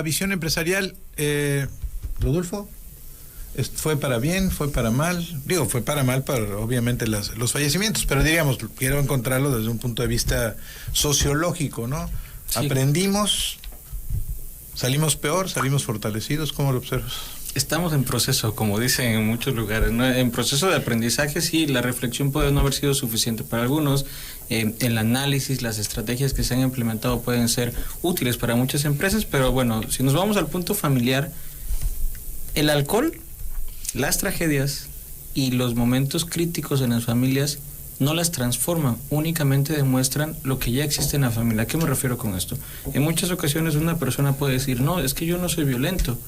la visión empresarial, Rodolfo, ¿fue para bien, fue para mal? Digo, fue para mal para obviamente los fallecimientos, pero diríamos, quiero encontrarlo desde un punto de vista sociológico, ¿no? Sí. Aprendimos, salimos peor, salimos fortalecidos, ¿cómo lo observas? Estamos en proceso, como dicen en muchos lugares, ¿no? En proceso de aprendizaje. Sí, la reflexión puede no haber sido suficiente para algunos, el análisis, las estrategias que se han implementado pueden ser útiles para muchas empresas, pero bueno, si nos vamos al punto familiar, el alcohol, las tragedias y los momentos críticos en las familias no las transforman, únicamente demuestran lo que ya existe en la familia. ¿A qué me refiero con esto? En muchas ocasiones una persona puede decir, no, es que yo no soy violento,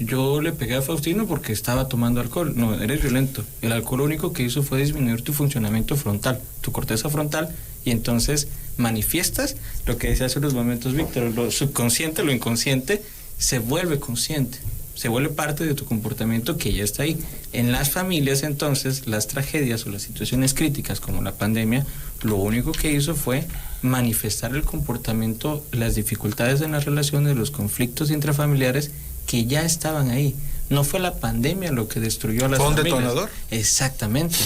yo le pegué a Faustino porque estaba tomando alcohol. No, eres violento. El alcohol lo único que hizo fue disminuir tu funcionamiento frontal, tu corteza frontal, y entonces manifiestas lo que decía hace unos momentos Víctor, lo subconsciente, lo inconsciente, se vuelve consciente, se vuelve parte de tu comportamiento que ya está ahí. En las familias, entonces, las tragedias o las situaciones críticas como la pandemia, lo único que hizo fue manifestar el comportamiento, las dificultades en las relaciones, los conflictos intrafamiliares que ya estaban ahí. No fue la pandemia lo que destruyó a las familias. ¿Fue un detonador? Exactamente.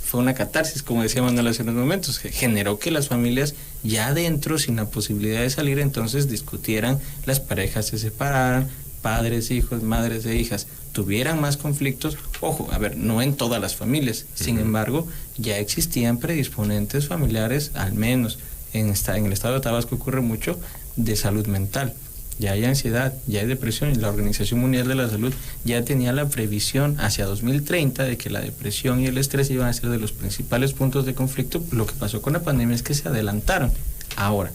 Fue una catarsis, como decía Manuel hace unos momentos, que generó que las familias ya adentro, sin la posibilidad de salir, entonces discutieran, las parejas se separaran, padres, hijos, madres e hijas tuvieran más conflictos. Ojo, a ver, no en todas las familias, sin embargo, ya existían predisponentes familiares, al menos en el estado de Tabasco ocurre mucho, de salud mental. Ya hay ansiedad, ya hay depresión, y la Organización Mundial de la Salud ya tenía la previsión hacia 2030 de que la depresión y el estrés iban a ser de los principales puntos de conflicto. Lo que pasó con la pandemia es que se adelantaron. Ahora,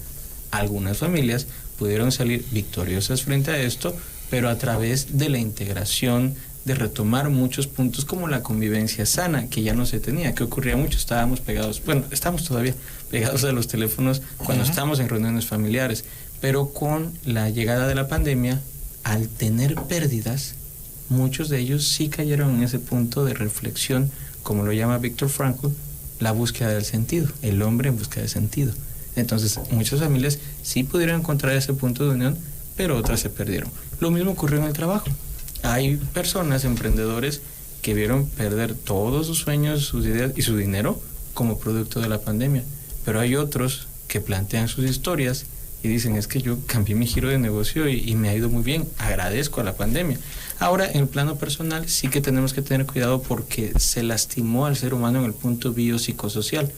algunas familias pudieron salir victoriosas frente a esto, pero a través de la integración, de retomar muchos puntos como la convivencia sana, que ya no se tenía. ¿Qué ocurría mucho? Estábamos pegados, bueno, estamos todavía pegados a los teléfonos cuando estamos en reuniones familiares, pero con la llegada de la pandemia, al tener pérdidas, muchos de ellos sí cayeron en ese punto de reflexión, como lo llama Viktor Frankl, la búsqueda del sentido, el hombre en busca de sentido. Entonces, muchas familias sí pudieron encontrar ese punto de unión, pero otras se perdieron. Lo mismo ocurrió en el trabajo. Hay personas, emprendedores, que vieron perder todos sus sueños, sus ideas y su dinero como producto de la pandemia, pero hay otros que plantean sus historias y dicen, es que yo cambié mi giro de negocio y me ha ido muy bien, agradezco a la pandemia. Ahora, en el plano personal, sí que tenemos que tener cuidado porque se lastimó al ser humano en el punto biopsicosocial.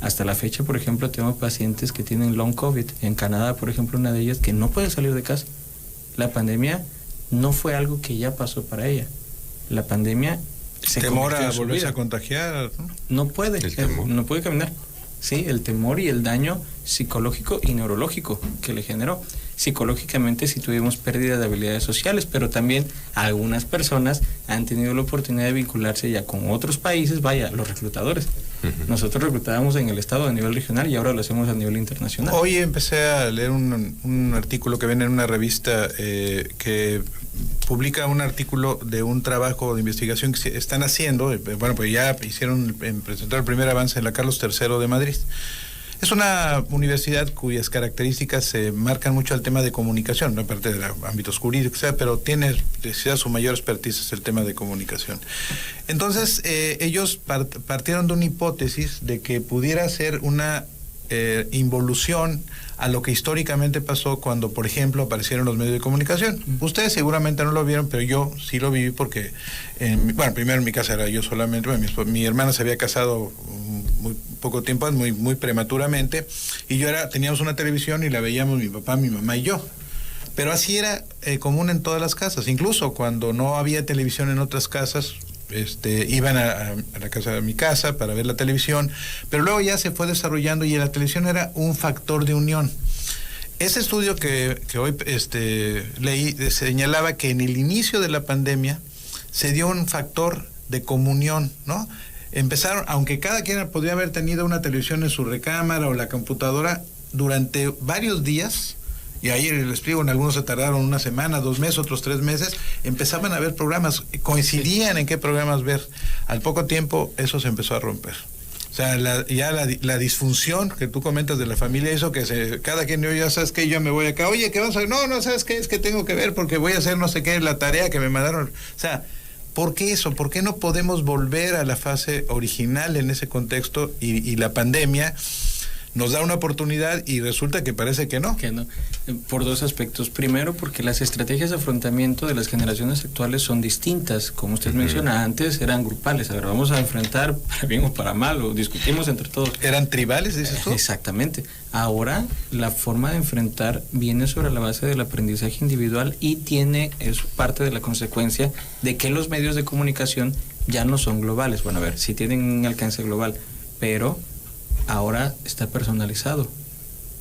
Hasta la fecha, por ejemplo, tengo pacientes que tienen long COVID. En Canadá, por ejemplo, una de ellas que no puede salir de casa. La pandemia no fue algo que ya pasó para ella. La pandemia se temor a volverse a contagiar, ¿no? No puede, no puede caminar. Sí, el temor y el daño psicológico y neurológico que le generó. Psicológicamente sí tuvimos pérdida de habilidades sociales, pero también algunas personas han tenido la oportunidad de vincularse ya con otros países, vaya, los reclutadores. Nosotros reclutábamos en el estado a nivel regional y ahora lo hacemos a nivel internacional. Hoy empecé a leer un artículo que viene en una revista que publica un artículo de un trabajo de investigación que se están haciendo. Bueno, pues ya presentaron el primer avance en la Carlos III de Madrid. Es una universidad cuyas características se marcan mucho al tema de comunicación, no aparte de ámbitos jurídicos, pero tiene su mayor expertise el tema de comunicación. Entonces, ellos partieron de una hipótesis de que pudiera ser una involución a lo que históricamente pasó cuando, por ejemplo, aparecieron los medios de comunicación. Ustedes seguramente no lo vieron, pero yo sí lo viví porque, primero en mi casa era yo solamente, mi hermana se había casado muy poco tiempo, muy prematuramente, y teníamos una televisión y la veíamos mi papá, mi mamá y yo. Pero así era común en todas las casas, incluso cuando no había televisión en otras casas, iban a la casa de mi casa para ver la televisión, pero luego ya se fue desarrollando y la televisión era un factor de unión. Ese estudio que hoy leí señalaba que en el inicio de la pandemia se dio un factor de comunión, ¿no? Empezaron, aunque cada quien podría haber tenido una televisión en su recámara o la computadora, durante varios días, y ahí les explico, en algunos se tardaron una semana, 2 meses, otros 3 meses, empezaban a ver programas, coincidían en qué programas ver. Al poco tiempo eso se empezó a romper. O sea, la disfunción que tú comentas de la familia hizo que cada quien, ya sabes que yo me voy acá, oye, ¿qué vamos a hacer? No, ¿sabes qué? Es que tengo que ver porque voy a hacer no sé qué, la tarea que me mandaron. O sea, ¿por qué eso? ¿Por qué no podemos volver a la fase original en ese contexto? Y la pandemia nos da una oportunidad y resulta que parece que no. Que no. Por dos aspectos. Primero, porque las estrategias de afrontamiento de las generaciones actuales son distintas. Como usted menciona, antes eran grupales. A ver, vamos a enfrentar para bien o para mal, o discutimos entre todos. ¿Eran tribales, dices tú? Exactamente. Ahora, la forma de enfrentar viene sobre la base del aprendizaje individual y es parte de la consecuencia de que los medios de comunicación ya no son globales. Bueno, a ver, sí tienen un alcance global, pero ahora está personalizado.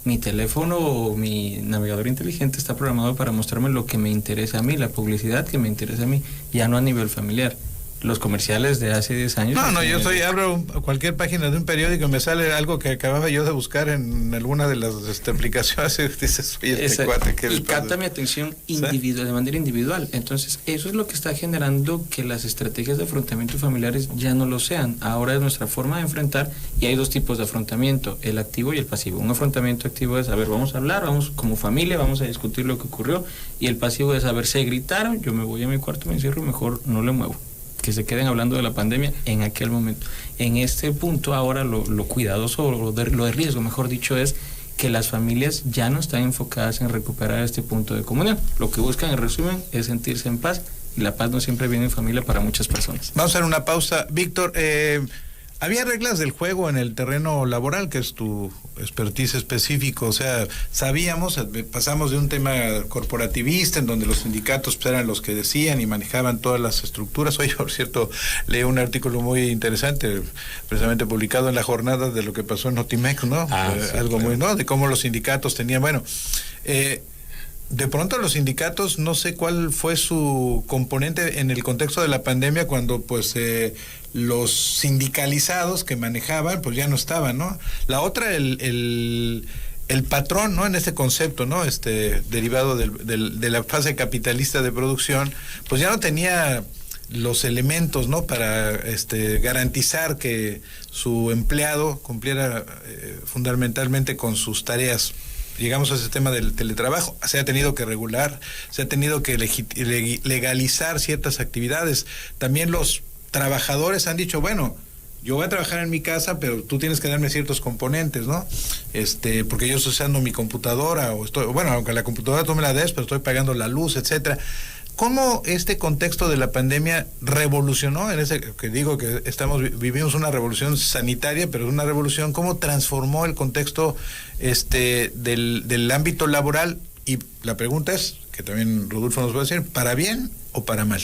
Mi teléfono o mi navegador inteligente está programado para mostrarme lo que me interesa a mí, la publicidad que me interesa a mí, ya no a nivel familiar. Los comerciales de hace 10 años... No, yo abro cualquier página de un periódico y me sale algo que acababa yo de buscar en alguna de las aplicaciones y dices, oye, cuate, ¿qué y capta mi atención individual, de manera individual. Entonces, eso es lo que está generando que las estrategias de afrontamiento familiares ya no lo sean. Ahora es nuestra forma de enfrentar, y hay dos tipos de afrontamiento, el activo y el pasivo. Un afrontamiento activo es, a ver, vamos a hablar, vamos como familia, vamos a discutir lo que ocurrió, y el pasivo es, a ver, se gritaron, yo me voy a mi cuarto, me encierro, mejor no le muevo. Que se queden hablando de la pandemia en aquel momento. En este punto ahora lo cuidadoso, lo de riesgo, mejor dicho, es que las familias ya no están enfocadas en recuperar este punto de comunión. Lo que buscan, en resumen, es sentirse en paz, y la paz no siempre viene en familia para muchas personas. Vamos a hacer una pausa. Víctor, había reglas del juego en el terreno laboral, que es tu expertise específico, o sea, pasamos de un tema corporativista en donde los sindicatos eran los que decían y manejaban todas las estructuras. Hoy, por cierto, leí un artículo muy interesante, precisamente publicado en La Jornada, de lo que pasó en Notimex, ¿no? Sí, algo muy, ¿no? De cómo los sindicatos tenían, de pronto los sindicatos, no sé cuál fue su componente en el contexto de la pandemia, cuando pues los sindicalizados que manejaban pues ya no estaban, ¿no? La otra, el patrón, ¿no? En este concepto, ¿no? Derivado de la fase capitalista de producción, pues ya no tenía los elementos, ¿no? Para garantizar que su empleado cumpliera fundamentalmente con sus tareas. Llegamos a ese tema del teletrabajo, se ha tenido que regular, se ha tenido que legalizar ciertas actividades. También los trabajadores han dicho, bueno, yo voy a trabajar en mi casa, pero tú tienes que darme ciertos componentes, ¿no? Porque yo estoy usando mi computadora, aunque la computadora tú me la des, pero estoy pagando la luz, etcétera. ¿Cómo este contexto de la pandemia revolucionó, en ese que digo que vivimos una revolución sanitaria, pero una revolución, cómo transformó el contexto del ámbito laboral? Y la pregunta es, que también Rodolfo nos va a decir, ¿para bien o para mal?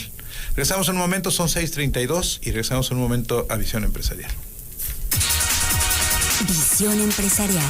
Regresamos en un momento, son 6:32, y regresamos en un momento a Visión Empresarial. Visión Empresarial.